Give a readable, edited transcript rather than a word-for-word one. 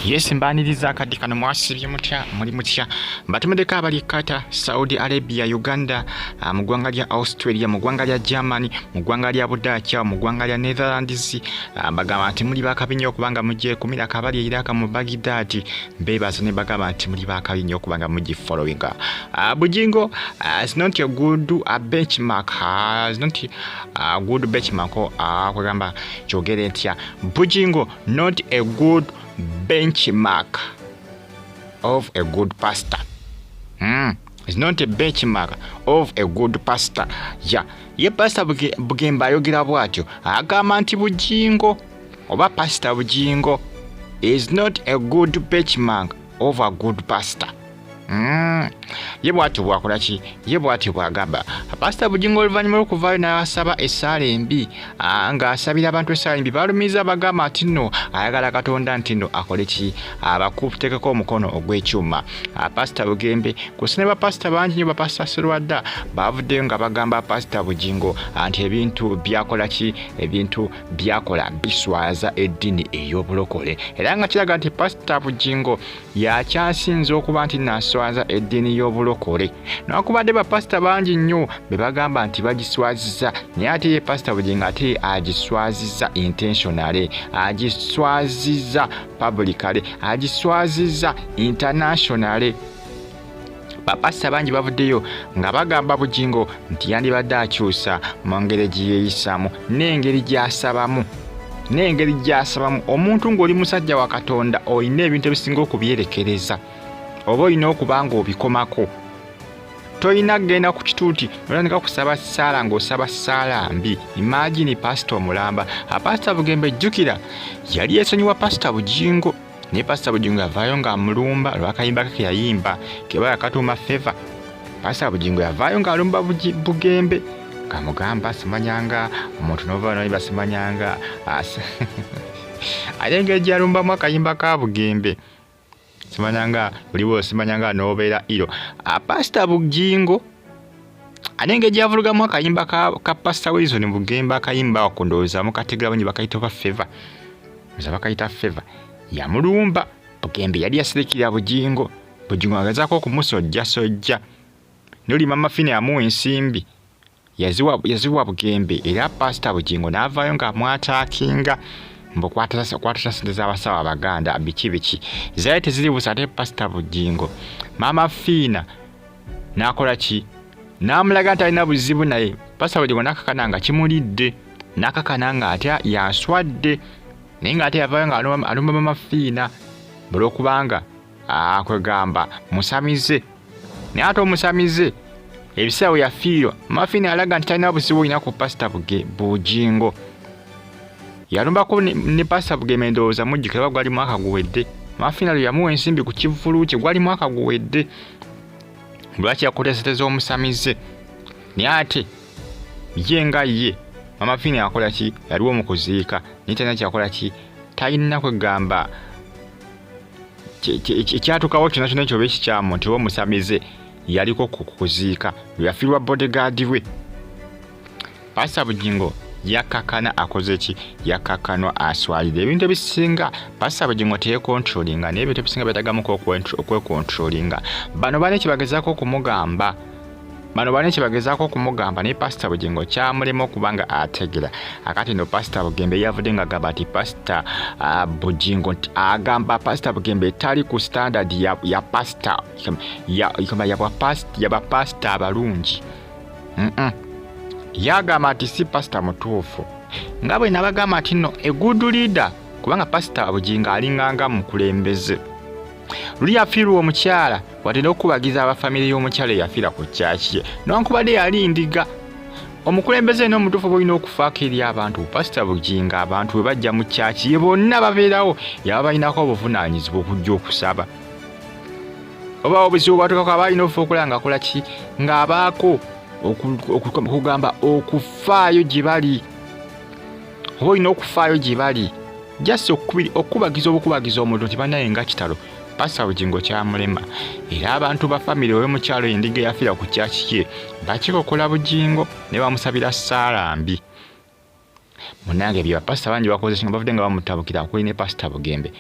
Yes, mbaniriza kati kano mwasibye mutya muli mutya batumedeka abali Kata, Saudi Arabia, Uganda, mu ggwanga lya Australia, mu ggwanga lya Germany, mu ggwanga lya Budacha, mu ggwanga lya Netherlands, bagamba nti muli bakabinyo okubanga mujje kumira kabali iraka mu Baghdad, bebaza ne bagamba nti muli bakabinyo okubanga mujje following. Bugingo is not a good benchmark, is not a good benchmark kwagamba kyogere ntya. Bugingo not a good benchmark of a good pastor. It's not a benchmark of a good pastor. Yeah. Ye pastor Bugembe ayogera bwatyo agamba nti Bugingo oba pastor Bugingo is not a good benchmark of a good pastor. Ye bwatyo bwakola ki? Ye bwatyo bwagamba pastor Bugingo oluvannyuma lw'okuvaayo n'asaba essaala embi ng'asabira abantu essaala embi balumiza bagamba ati nno ayagala Katonda nti nno akole ki? Abakutekeko omukono ogw'ekyuma. Pastor Bugembe kusine bapasita bangi nnyo bapasita Serwadda bavuddeyo nga bagamba pastor Bugingo nti ebintu byakola ki? Ebintu byakola biswaza eddiini ey'obulokole era nga kiraga nti pastor Bugingo yakyasinze okuba nti naswaza eddiini y'obulokole. Nakubadde bapasita bangi nnyo be bagamba nti bagiswaziza naye ate ye pastor Bugingo ate agiswaziza intentionally, agiswaziza publicly, agiswaziza internationally. Bapasita bangi bavuddeyo nga bagamba Bugingo nti yandibadde akyusa mu ngeri gye yeeyisaamu n'engeri gy'asabamu. N'engeri gy'asabamu omuntu ng'oli musajja wa Katonda olina ebintu ebisinga okubyerekereza oba olina okuba ng'obikomako. Tolina kgenda ku kituuti nolandika kusaba ssaala ng'osaba ssaala mbi. Imagine pastor omulamba. Pastor Bugembe jjukira yali yesonyiwa pastor Bugingo naye pastor Bugingo yavaayo ng'amulumba olw'akayimba ke yayimba keba yakatuuma Favor. Pastor Bugingo yavaayo ng'alumba Bugembe ngamugamba simanyanga omuntu n'ova n'oyimba simanyanga ate engeri gy'alumbamu akayimba ka Bugembe simanyanga buliwo simanyanga n'obeera iro. Pastor Bugingo ate engeri gy'avulugamu akayimba ka Pastor Wilson Bugembe akayimba okundowooza mukategera bangi bakayita oba Favor, oza bakayita Favor, yamulumba Bugembe yali yaserekera Bugingo. Bugingo agazaako okumusojjasojja noli mama fine yamuwa ensimbi yaziwa Bugembe era Pastor Bugingo n'avaayo ng'amwataakinga mbukwata sente z'abasawo Abaganda biki zaali teziri busa. Ate Pastor Bugingo mama Fiina n'akola ki? N'amulaga nti alina buzibu naye Pastor Bugingo n'akakana nga kimulidde, n'akakana nga ate yanswadde naye ng'ate yavaayo ng'alumba mama Fiina olw'okubanga kwegamba musamize. Naye ate omusamize ebiseera we yafiirwa mama Fiina alaga nti talina buzibu olina ku Pastor Bugingo. Yalumbako ne Pastor Bugembe ndowooza mujjukira gwali mwaka guwedde. Mama Fiina lwe yamuwa ensimbi ku kivvulu kye gwali mwaka guwedde. Lwaki yakuteeseteza omusamize? Naye ate ye nga ye mama Fiina yakola ki? Yaliwo mu kuziika naye talina kyakola ki? Talina kwegamba ekyatuukawo kyonna kyonna ekyoba ekikyamu nti omusamize yaliko ku kuziika lwe yafiirwa bodyguard we. Pastor Bugingo yakakana akoze ki? Yakakanwa aswalire ebintu ebisinga. Pastor Bugingo teyekontrolinga naye ebintu ebisinga byetagamu okwekontrolinga. Bano balina ekibagezaako okumugamba, naye Pastor Bugingo kyamulema okubanga ategera. Akati no Pastor Bugembe yavudde nga agamba nti Pastor Bugingo agamba Pastor Bugembe tali ku standard ya pastor y'abapasita abalungi. Yagamba nti si pastor mutuufu nga bwe nabagamba nti nno a good leader kubanga Pastor Bugingo alinganga mukulembeze. Luli yafiirwa omukyala wadde n'okubagiza abafamire y'omukyala eyafiira ku kyaki ye newankubadde yali ndiga. Omukulembeze n'omutuufu olina okufaako eri abantu. Pastor Bugingo abantu bwe bajja mu kyaki ye bonna babeerawo yaba balinako obuvunaanyizibwa okujja okusaba. Oba obuzibu bwatuukako aba alina obufa okulaba ng'akola ki? Ng'abaako okugamba okufaayo gye bali. Oba olina okufaayo gye bali just okubagiza obukubagiza omuntu nti bannaye nga kitalo. Pastor Bugingo kyamulema era abantu ba family w'omukyalo endiga yafiira ku kyaki ye bakikokola Bugingo ne bamusabira ssaala mbi. Munange bya pastor bangi bakoze singa bavudde nga bamutabukira kuli ne Pastor Bugembe.